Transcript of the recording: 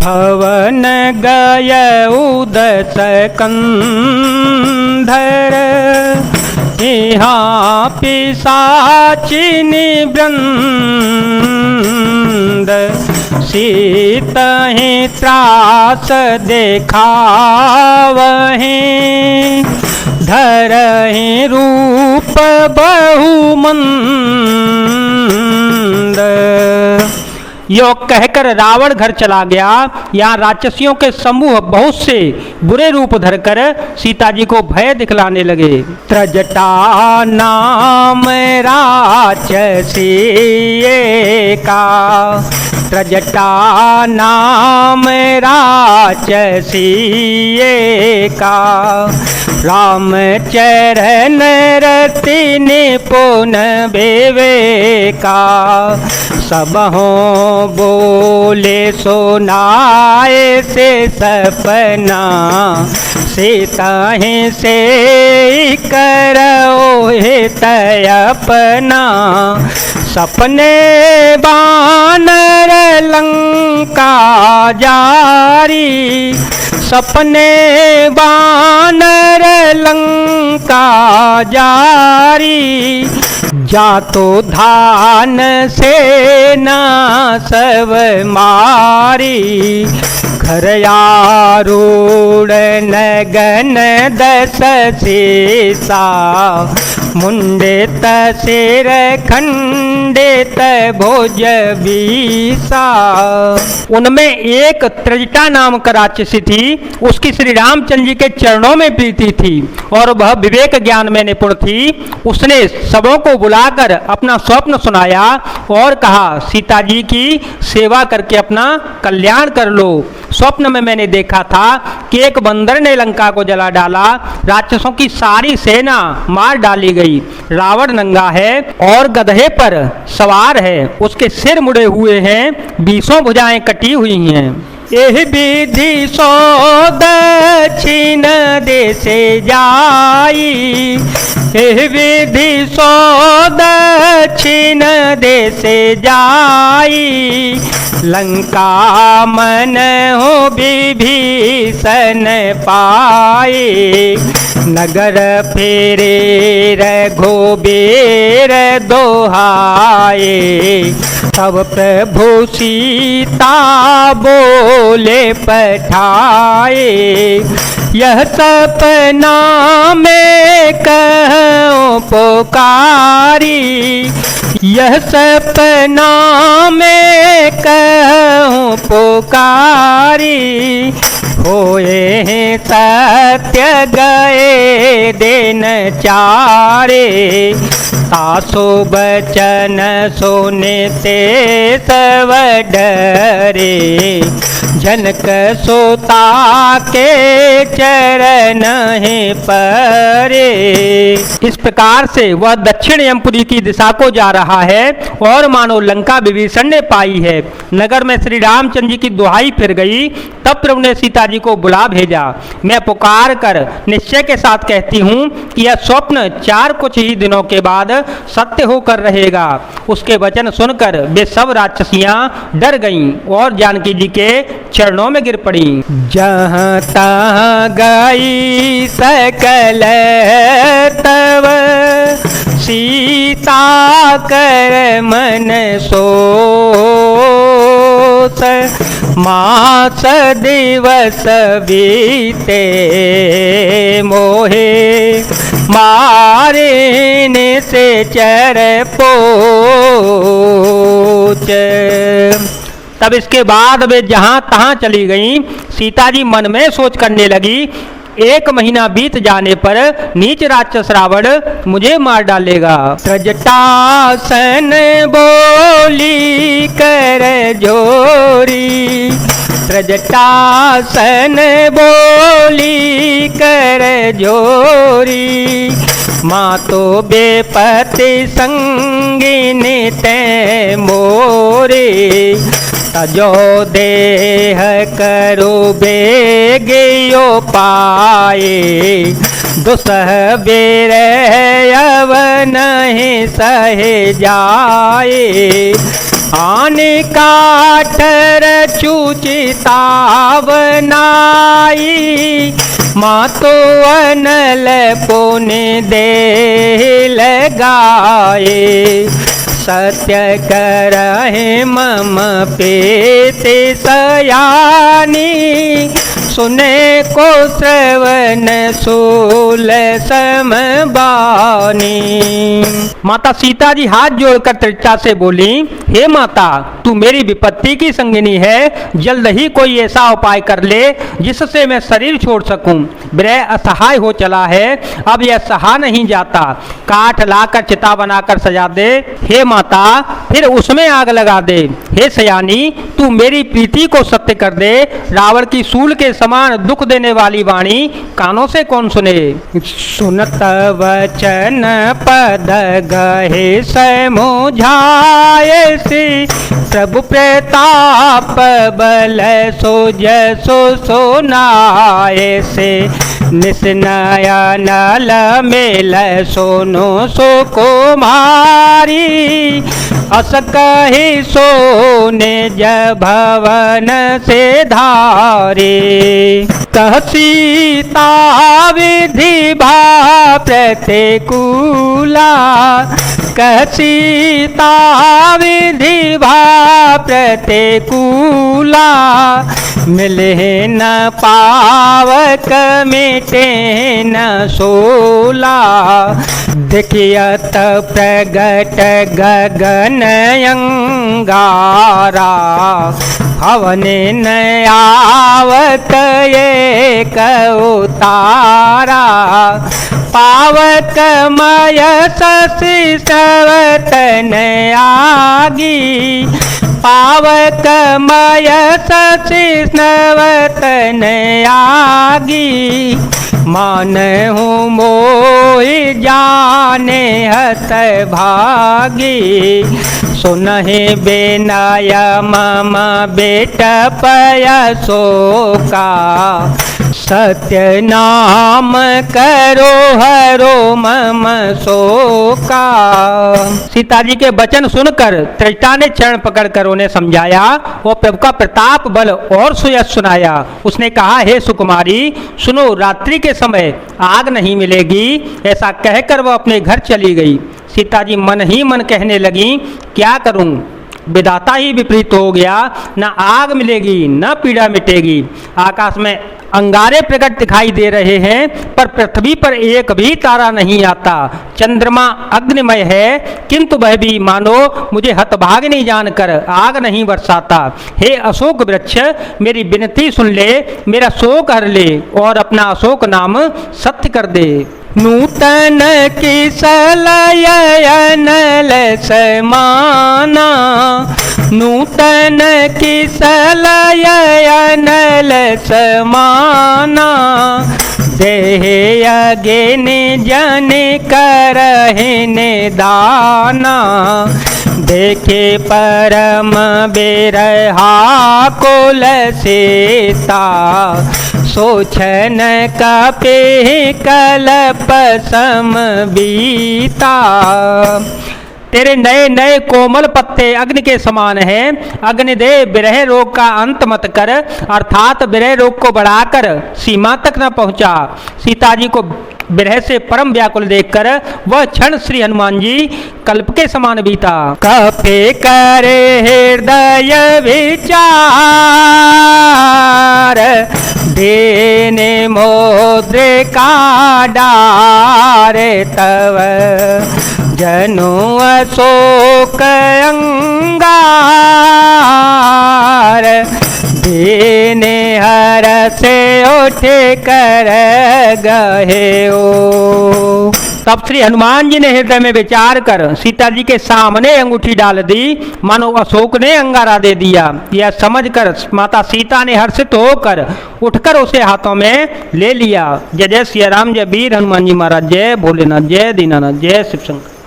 भवन गय उदत कंधर, यहाँ पिशाचिनी वृंद, सीतहि त्रास देखावहीं, धरहि रूप बहुमंद। यो कहकर रावण घर चला गया। यहाँ राक्षसियों के समूह बहुत से बुरे रूप धरकर सीता जी को भय दिखलाने लगे। त्रजटा नाम राक्षसी का, त्रजटा नाम राक्षसी का, रामचरण रति निपुण विवेका, सबहों बोले सुनाए से सपना, सीता ही से करो हित अपना। सपने बानर लंका जारी, सपने बानर लंका जारी, जातो धान सेना सब मारी, घर आरूढ़ नगन दस शीसा, मुंडित सिर खंडित भुज बीसा। उनमें एक त्रजटा नाम का राक्षसी थी। उसकी श्री रामचंद्र जी के चरणों में प्रीति थी और वह विवेक ज्ञान में निपुण थी। उसने सबों को बुलाकर अपना स्वप्न सुनाया और कहा, सीता जी की सेवा करके अपना कल्याण कर लो। स्वप्न में मैंने देखा था कि एक बंदर ने लंका को जला डाला, राक्षसों की सारी सेना मार डाली गई। रावण नंगा है और गधे पर सवार है, उसके सिर मुड़े हुए हैं, 20 भुजाएं कटी हुई हैं। एह विधि सो दक्षिण देशे जाई, एह विधि सो दक्षिण देशे जाई, लंका मन हो विभीषण पाए, नगर फेरे रघुबीर दोहाए, तब प्रभु सीता बोले पठाए, यह सपना में कहूँ पुकारी, यह सपना में कहूँ पुकारी, होए सत्य गए दिन चारे, सासु बचन सुने ते सब डरे, जनक सुता के चरण ही परे। इस प्रकार से वह दक्षिण यमपुरी की दिशा को जा रहा है और मानो लंका विभीषण ने पाई है। नगर में श्री रामचंद्र जी की दुहाई फिर गई। तब प्रभु ने सीता जी को बुला भेजा। मैं पुकार कर निश्चय के साथ कहती हूँ कि यह स्वप्न 4 कुछ ही दिनों के बाद सत्य होकर रहेगा। उसके वचन सुनकर वे सब राक्षसियां डर गईं और जानकी जी के चरणों में गिर पड़ी। जहाँ तहाँ गई सकल तव, सीता कर मन सोच, मास दिवस बीते मोहे, मारे से चर पोच। तब इसके बाद वे जहाँ तहाँ चली गईं। सीता जी मन में सोच करने लगी, 1 महीना बीत जाने पर नीच राक्षस रावण मुझे मार डालेगा। त्रजटासन बोली कर जोरी, त्रजटासन बोली कर जोरी, माँ तो बेपति संगिनी ते मोरे, तजो देह करो बेगियो पाए, दुसह बेर अब नहीं सहे जाए। आन काठर चूचितावनाई, मातो अनल पुण्य दे लगाए। सत्य करहि मम पेते सयानी, सुने को श्रवण सूल समबानी। माता सीता जी हाथ जोड़कर त्रिजटा से बोली, हे माता, तू मेरी विपत्ति की संगिनी है, जल्द ही कोई ऐसा उपाय कर ले जिससे मैं शरीर छोड़ सकूं। विरह असहाय हो चला है, अब यह सहा नहीं जाता। काठ लाकर चिता बनाकर सजा दे हे माता, फिर उसमें आग लगा दे। हे सयानी, तू मेरी प्रीति को सत्य कर दे। रावण की सूल के समान दुख देने वाली वाणी कानों से कौन सुने। सुनत वचन पद गहे समुझाए सी, प्रभु प्रताप बल सो जसो सुनाए से। निस्नया नल मेल सोनो सो कुमारी, अस कहि सोने भवन से धारे। कह सीता विधि भा प्रतिकूला, कह सीता विधि भा प्रतिकूला। मिले न पावक मिटे न सोला, देखियत प्रगट गगन अंगारा। हवन न आवत एक उतारा, पावक मय शशि सवतन आगी। पावक मय शशि सवतन आगी, मान हूँ मोहि जाने हत भागी। सुनहि बेनाय मम बेटा पय शोका, सत्य नाम करो हरो मम शोका। सीता जी के वचन सुनकर त्रिजटा ने चरण पकड़कर उन्हें समझाया और प्रभु का प्रताप बल और सुयश सुनाया। उसने कहा, हे सुकुमारी, सुनो, रात्रि के समय आग नहीं मिलेगी। ऐसा कहकर वह अपने घर चली गई। सीता जी मन ही मन कहने लगी, क्या करूं, विधाता ही विपरीत हो गया। न आग मिलेगी न पीड़ा मिटेगी। आकाश में अंगारे प्रकट दिखाई दे रहे हैं, पर पृथ्वी पर एक भी तारा नहीं आता। चंद्रमा अग्निमय है, किंतु वह भी मानो मुझे हतभागिनी जानकर आग नहीं बरसाता। हे अशोक वृक्ष, मेरी विनती सुन ले, मेरा शोक हर ले और अपना अशोक नाम सत्य कर दे। नूतन किसलयनल समाना, नूतन किसलयनल समाना। देह अगिन जन करहिन दाना, देखे परम बिरहा कुल सीता। सोचन कपे कल्प समबीता। तेरे नए नए कोमल पत्ते अग्नि के समान हैं। अग्निदेव विरह रोग का अंत मत कर, अर्थात विरह रोग को बढ़ाकर सीमा तक न पहुंचा। सीता जी को विरह से परम व्याकुल देखकर वह क्षण श्री हनुमान जी कल्प के समान बीता। कपे करे हृदय विचार, देने मुद्रिका डार। तव जनु अशोक अंगार, देने हर से उठे कर गहे ओ। तब श्री हनुमान जी ने हृदय में विचार कर सीता जी के सामने अंगूठी डाल दी, मानो अशोक ने अंगारा दे दिया। यह समझकर माता सीता ने हर्षित होकर उठकर उसे हाथों में ले लिया। जय जय सिया राम, जय वीर हनुमान जी महाराज, जय भोलेनाथ, जय दीनानाथ, जय शिव शंकर।